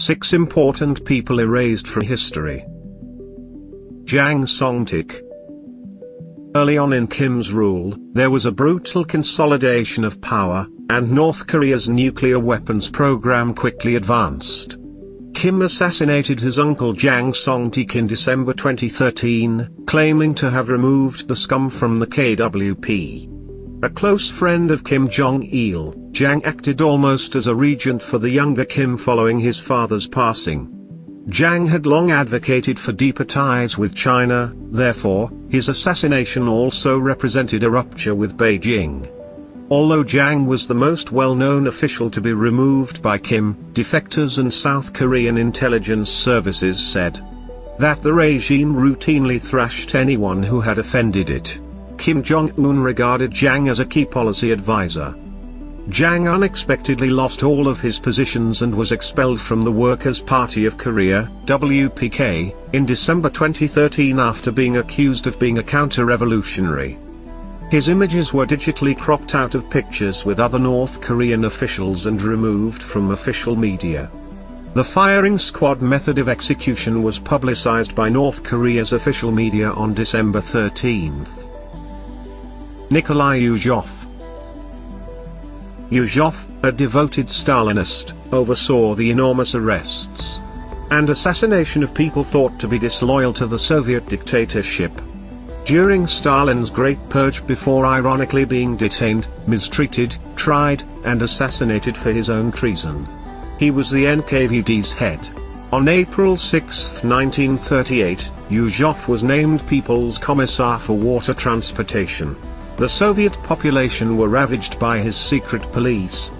6 important people erased from history. Jang Song-tik. Early on in Kim's rule, there was a brutal consolidation of power, and North Korea's nuclear weapons program quickly advanced. Kim assassinated his uncle Jang Song-tik in December 2013, claiming to have removed the scum from the KWP. A close friend of Kim Jong-il, Jang acted almost as a regent for the younger Kim following his father's passing. Jang had long advocated for deeper ties with China, therefore, his assassination also represented a rupture with Beijing. Although Jang was the most well-known official to be removed by Kim, defectors and South Korean intelligence services said that the regime routinely thrashed anyone who had offended it. Kim Jong-un regarded Jang as a key policy advisor. Jang unexpectedly lost all of his positions and was expelled from the Workers' Party of Korea, WPK, in December 2013 after being accused of being a counter-revolutionary. His images were digitally cropped out of pictures with other North Korean officials and removed from official media. The firing squad method of execution was publicized by North Korea's official media on December 13. Nikolai Yuzhov. Yuzhov, a devoted Stalinist, oversaw the enormous arrests and assassination of people thought to be disloyal to the Soviet dictatorship. During Stalin's Great Purge, before ironically being detained, mistreated, tried, and assassinated for his own treason. He was the NKVD's head. On April 6, 1938, Yuzhov was named People's Commissar for Water Transportation. The Soviet population were ravaged by his secret police.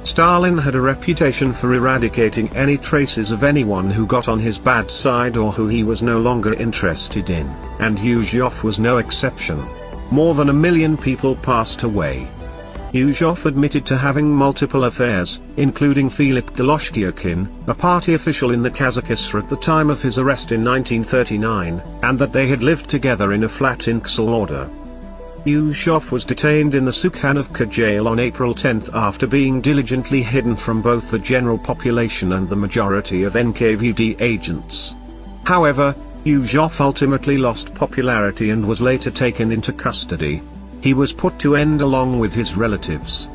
Stalin had a reputation for eradicating any traces of anyone who got on his bad side or who he was no longer interested in, and Yuzhov was no exception. More than 1 million people passed away. Yuzhov admitted to having multiple affairs, including Filip Goloshkiokin, a party official in the Kazakhstan at the time of his arrest in 1939, and that they had lived together in a flat in Ksalorda. Yuzhov was detained in the Sukhanovka jail on April 10 after being diligently hidden from both the general population and the majority of NKVD agents. However, Yuzhov ultimately lost popularity and was later taken into custody. He was put to end along with his relatives.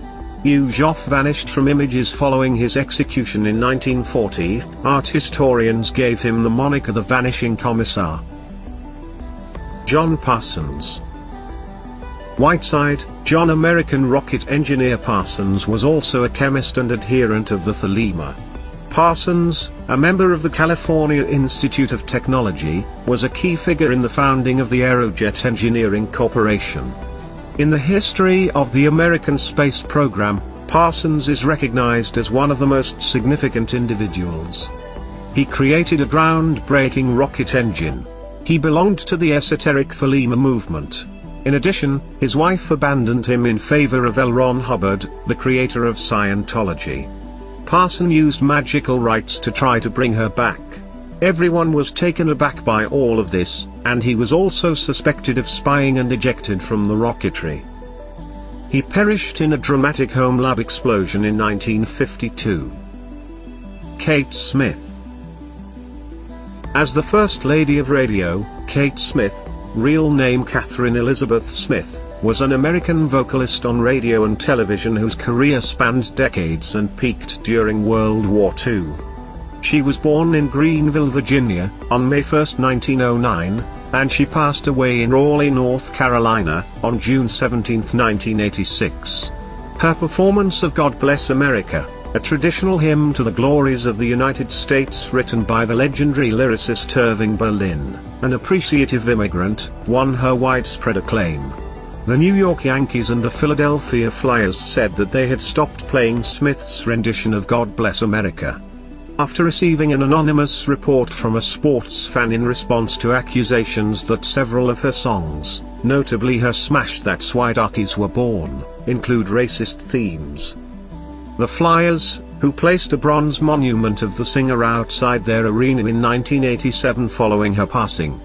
Yuzhov vanished from images following his execution in 1940. Art historians gave him the moniker the Vanishing Commissar. John Parsons. Whiteside, John. American rocket engineer Parsons was also a chemist and adherent of the Thelema. Parsons, a member of the California Institute of Technology, was a key figure in the founding of the Aerojet Engineering Corporation. In the history of the American space program, Parsons is recognized as one of the most significant individuals. He created a groundbreaking rocket engine. He belonged to the esoteric Thelema movement. In addition, his wife abandoned him in favor of L. Ron Hubbard, the creator of Scientology. Parsons used magical rites to try to bring her back. Everyone was taken aback by all of this, and he was also suspected of spying and ejected from the rocketry. He perished in a dramatic home lab explosion in 1952. Kate Smith. As the First Lady of Radio, Kate Smith, real name Catherine Elizabeth Smith, was an American vocalist on radio and television whose career spanned decades and peaked during World War II. She was born in Greenville, Virginia, on May 1, 1909, and she passed away in Raleigh, North Carolina, on June 17, 1986. Her performance of God Bless America, a traditional hymn to the glories of the United States written by the legendary lyricist Irving Berlin, an appreciative immigrant, won her widespread acclaim. The New York Yankees and the Philadelphia Flyers said that they had stopped playing Smith's rendition of God Bless America after receiving an anonymous report from a sports fan in response to accusations that several of her songs, notably her smash That's Why Duckies Were Born, include racist themes. The Flyers, who placed a bronze monument of the singer outside their arena in 1987 following her passing,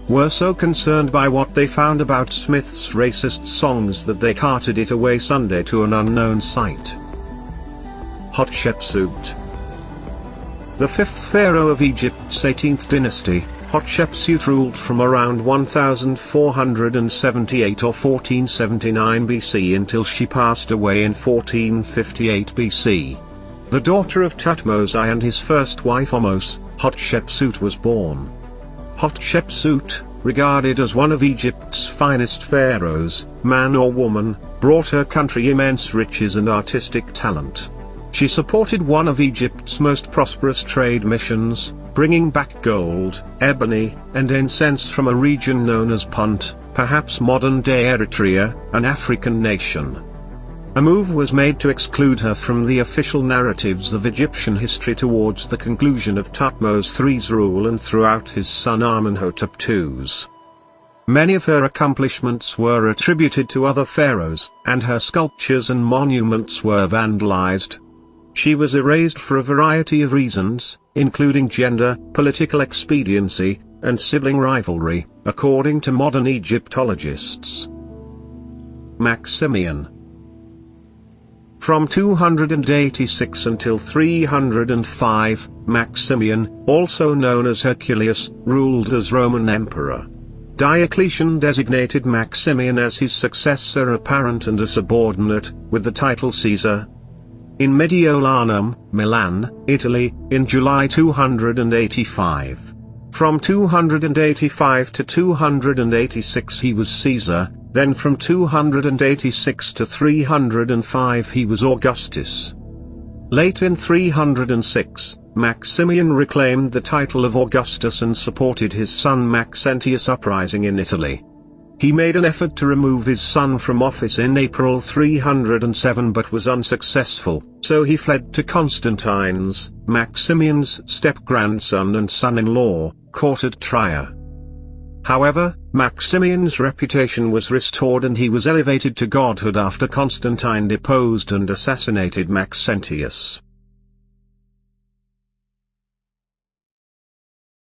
were so concerned by what they found about Smith's racist songs that they carted it away Sunday to an unknown site. Hatshepsut. The fifth pharaoh of Egypt's 18th dynasty, Hatshepsut ruled from around 1478 or 1479 BC until she passed away in 1458 BC. The daughter of Thutmose and his first wife Ahmose, Hatshepsut was born. Hatshepsut, regarded as one of Egypt's finest pharaohs, man or woman, brought her country immense riches and artistic talent. She supported one of Egypt's most prosperous trade missions, bringing back gold, ebony, and incense from a region known as Punt, perhaps modern-day Eritrea, an African nation. A move was made to exclude her from the official narratives of Egyptian history towards the conclusion of Thutmose III's rule and throughout his son Amenhotep II's. Many of her accomplishments were attributed to other pharaohs, and her sculptures and monuments were vandalized. She was erased for a variety of reasons, including gender, political expediency, and sibling rivalry, according to modern Egyptologists. Maximian. From 286 until 305, Maximian, also known as Herculeus, ruled as Roman emperor. Diocletian designated Maximian as his successor apparent and a subordinate, with the title Caesar. In Mediolanum, Milan, Italy, in July 285. From 285 to 286 he was Caesar, then from 286 to 305 he was Augustus. Late in 306, Maximian reclaimed the title of Augustus and supported his son Maxentius' uprising in Italy. He made an effort to remove his son from office in April 307 but was unsuccessful, so he fled to Constantine's, Maximian's step-grandson and son-in-law, court at Trier. However, Maximian's reputation was restored and he was elevated to godhood after Constantine deposed and assassinated Maxentius.